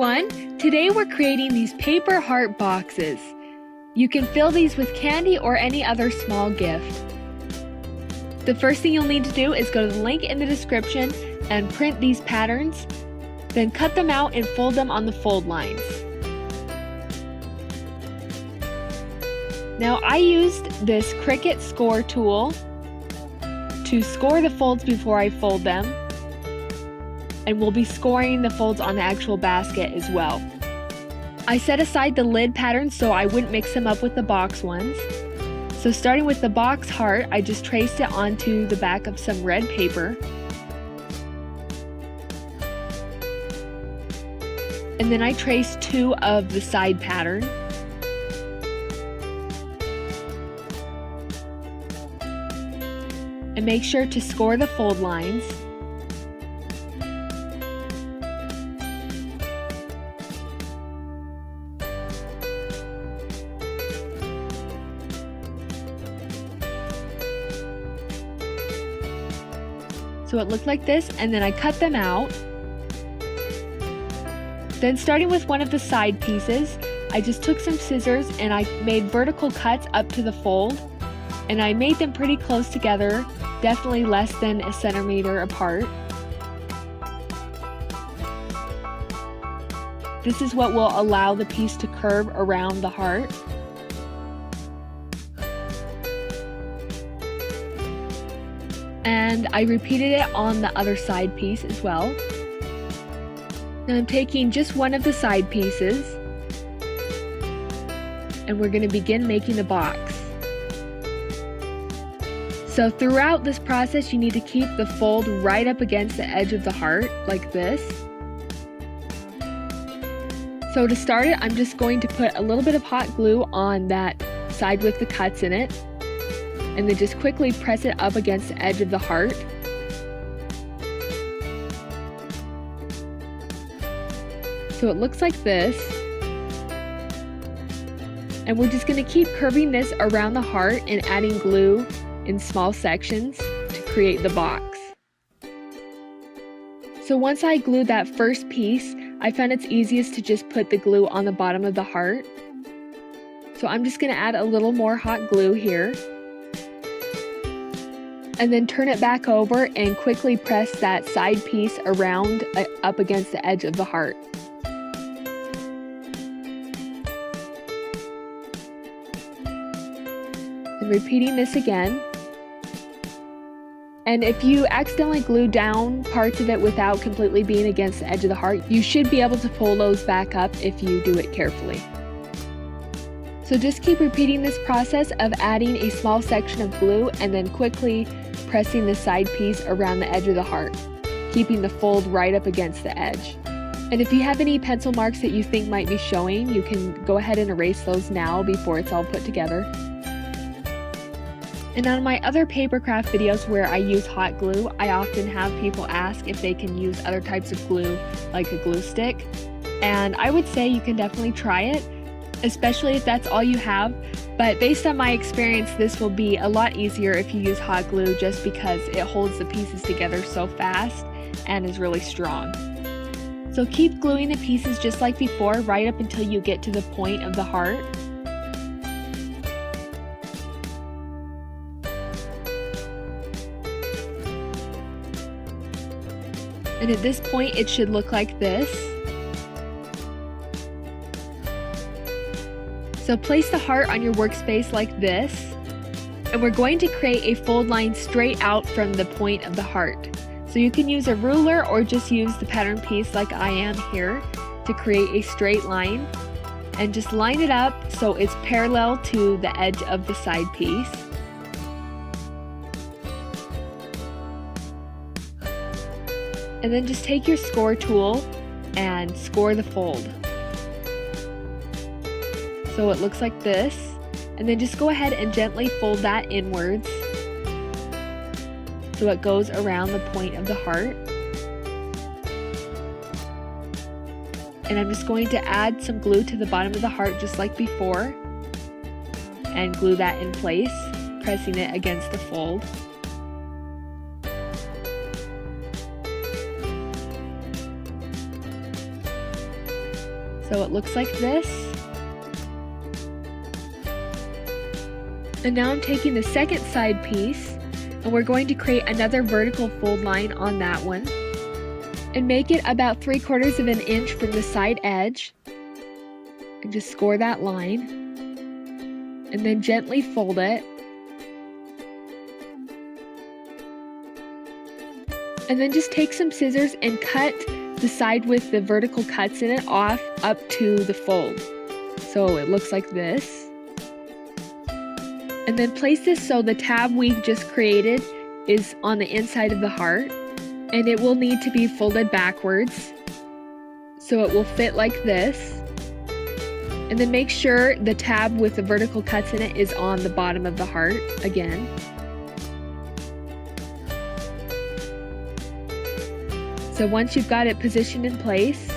everyone! Today we're creating these paper heart boxes. You can fill these with candy or any other small gift. The first thing you'll need to do is go to the link in the description and print these patterns, then cut them out and fold them on the fold lines. Now I used this Cricut score tool to score the folds before I fold them, and we'll be scoring the folds on the actual basket as well. I set aside the lid patterns so I wouldn't mix them up with the box ones. So starting with the box heart, I just traced it onto the back of some red paper. And then I traced two of the side pattern. And make sure to score the fold lines. So it looked like this, and then I cut them out. Then starting with one of the side pieces, I just took some scissors and I made vertical cuts up to the fold, and I made them pretty close together, definitely less than a centimeter apart. This is what will allow the piece to curve around the heart. And I repeated it on the other side piece as well. Now I'm taking just one of the side pieces, and we're going to begin making the box. So throughout this process, you need to keep the fold right up against the edge of the heart, like this. So to start it, I'm just going to put a little bit of hot glue on that side with the cuts in it, and then just quickly press it up against the edge of the heart. So it looks like this. And we're just going to keep curving this around the heart and adding glue in small sections to create the box. So once I glued that first piece, I found it's easiest to just put the glue on the bottom of the heart. So I'm just going to add a little more hot glue here. And then turn it back over and quickly press that side piece around up against the edge of the heart. And repeating this again. And if you accidentally glue down parts of it without completely being against the edge of the heart, you should be able to pull those back up if you do it carefully. So just keep repeating this process of adding a small section of glue and then quickly pressing the side piece around the edge of the heart, keeping the fold right up against the edge. And if you have any pencil marks that you think might be showing, you can go ahead and erase those now before it's all put together. And on my other paper craft videos where I use hot glue, I often have people ask if they can use other types of glue, like a glue stick. And I would say you can definitely try it, especially if that's all you have. But based on my experience, this will be a lot easier if you use hot glue, just because it holds the pieces together so fast and is really strong. So keep gluing the pieces just like before, right up until you get to the point of the heart. And at this point, it should look like this. So place the heart on your workspace like this, and we're going to create a fold line straight out from the point of the heart. So you can use a ruler or just use the pattern piece like I am here to create a straight line, and just line it up so it's parallel to the edge of the side piece. And then just take your score tool and score the fold. So it looks like this, and then just go ahead and gently fold that inwards so it goes around the point of the heart. And I'm just going to add some glue to the bottom of the heart just like before, and glue that in place, pressing it against the fold. So it looks like this. And now I'm taking the second side piece and we're going to create another vertical fold line on that one. And make it about 3/4 of an inch from the side edge. And just score that line. And then gently fold it. And then just take some scissors and cut the side with the vertical cuts in it off up to the fold. So it looks like this. And then place this so the tab we just created is on the inside of the heart. And it will need to be folded backwards. So it will fit like this. And then make sure the tab with the vertical cuts in it is on the bottom of the heart again. So once you've got it positioned in place,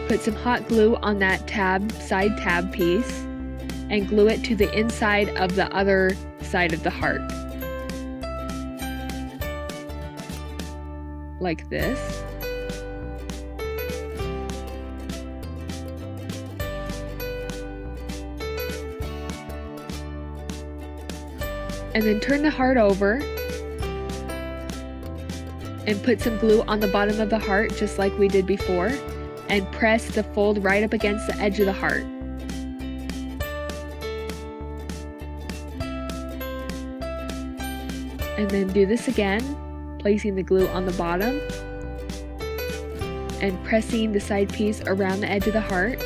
put some hot glue on that side tab piece and glue it to the inside of the other side of the heart. Like this. And then turn the heart over and put some glue on the bottom of the heart just like we did before, and press the fold right up against the edge of the heart. And then do this again, placing the glue on the bottom and pressing the side piece around the edge of the heart.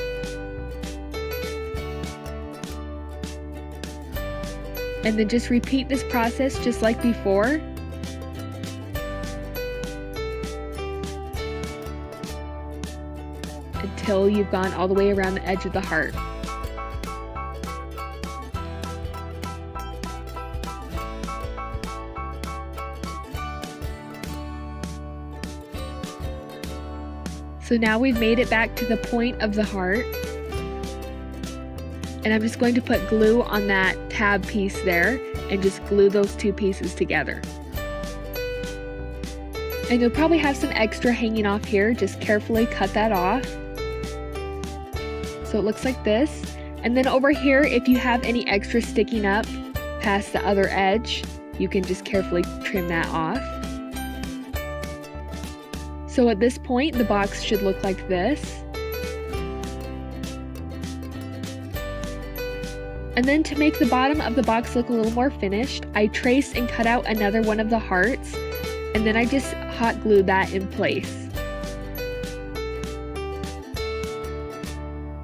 And then just repeat this process just like before. Until you've gone all the way around the edge of the heart. So now we've made it back to the point of the heart. And I'm just going to put glue on that tab piece there and just glue those two pieces together. And you'll probably have some extra hanging off here, just carefully cut that off. So it looks like this. And then over here, if you have any extra sticking up past the other edge, you can just carefully trim that off. So at this point, the box should look like this. And then to make the bottom of the box look a little more finished, I traced and cut out another one of the hearts, and then I just hot glued that in place.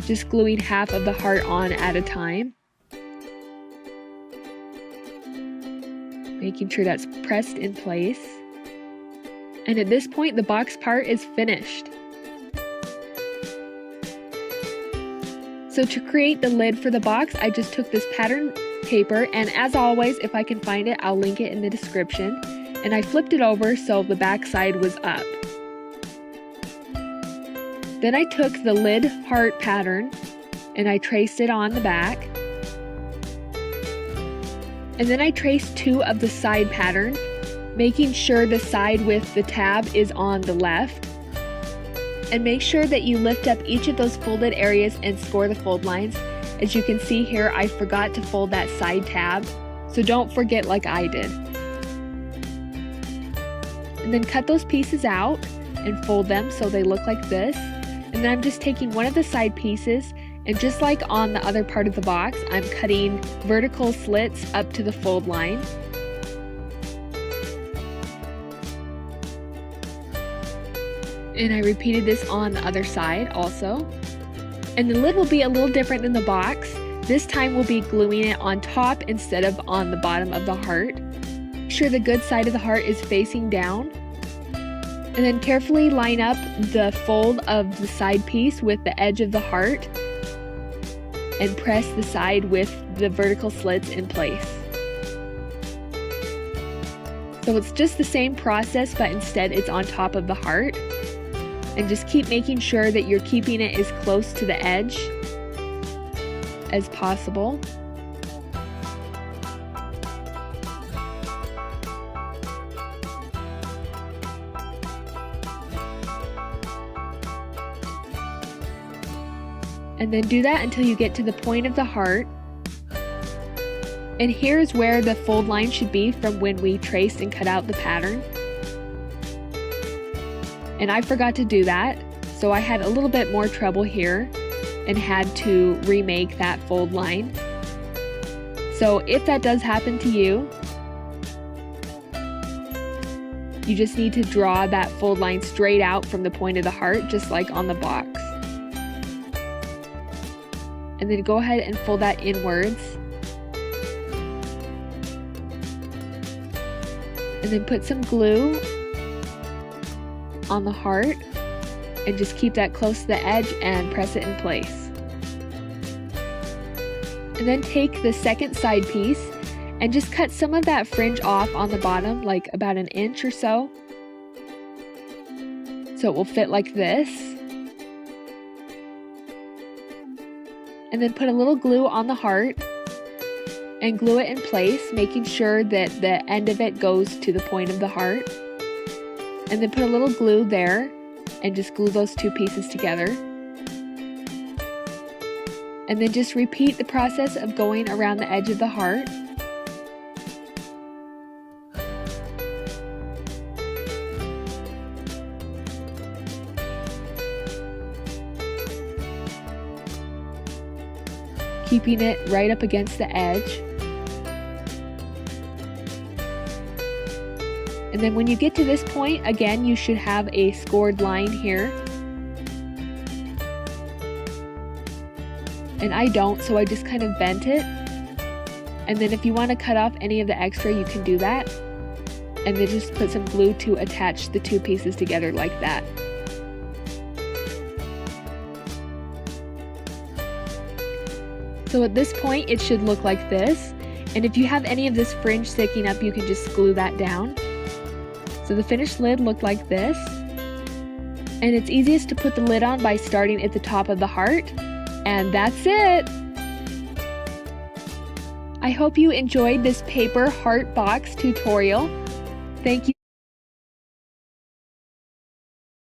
Just gluing half of the heart on at a time. Making sure that's pressed in place. And at this point, the box part is finished. So to create the lid for the box, I just took this pattern paper, and as always, if I can find it, I'll link it in the description. And I flipped it over so the back side was up. Then I took the lid heart pattern and I traced it on the back. And then I traced two of the side pattern, making sure the side with the tab is on the left. And make sure that you lift up each of those folded areas and score the fold lines. As you can see here, I forgot to fold that side tab, so don't forget like I did. And then cut those pieces out and fold them so they look like this. And then I'm just taking one of the side pieces, and just like on the other part of the box, I'm cutting vertical slits up to the fold line. And I repeated this on the other side also. And the lid will be a little different than the box. This time we'll be gluing it on top instead of on the bottom of the heart. Make sure the good side of the heart is facing down. And then carefully line up the fold of the side piece with the edge of the heart. And press the side with the vertical slits in place. So it's just the same process, but instead it's on top of the heart. And just keep making sure that you're keeping it as close to the edge as possible. And then do that until you get to the point of the heart. And here's where the fold line should be from when we traced and cut out the pattern. And I forgot to do that, so I had a little bit more trouble here and had to remake that fold line. So if that does happen to you, you just need to draw that fold line straight out from the point of the heart, just like on the box. And then go ahead and fold that inwards. And then put some glue on the heart and just keep that close to the edge and press it in place. And then take the second side piece and just cut some of that fringe off on the bottom, like about an inch or so. So it will fit like this. And then put a little glue on the heart and glue it in place, making sure that the end of it goes to the point of the heart. And then put a little glue there and just glue those two pieces together. And then just repeat the process of going around the edge of the heart. Keeping it right up against the edge. And then when you get to this point, again, you should have a scored line here. And I don't, so I just kind of bent it. And then if you want to cut off any of the extra, you can do that. And then just put some glue to attach the two pieces together like that. So at this point, it should look like this. And if you have any of this fringe sticking up, you can just glue that down. So the finished lid looked like this. And it's easiest to put the lid on by starting at the top of the heart. And that's it! I hope you enjoyed this paper heart box tutorial. Thank you.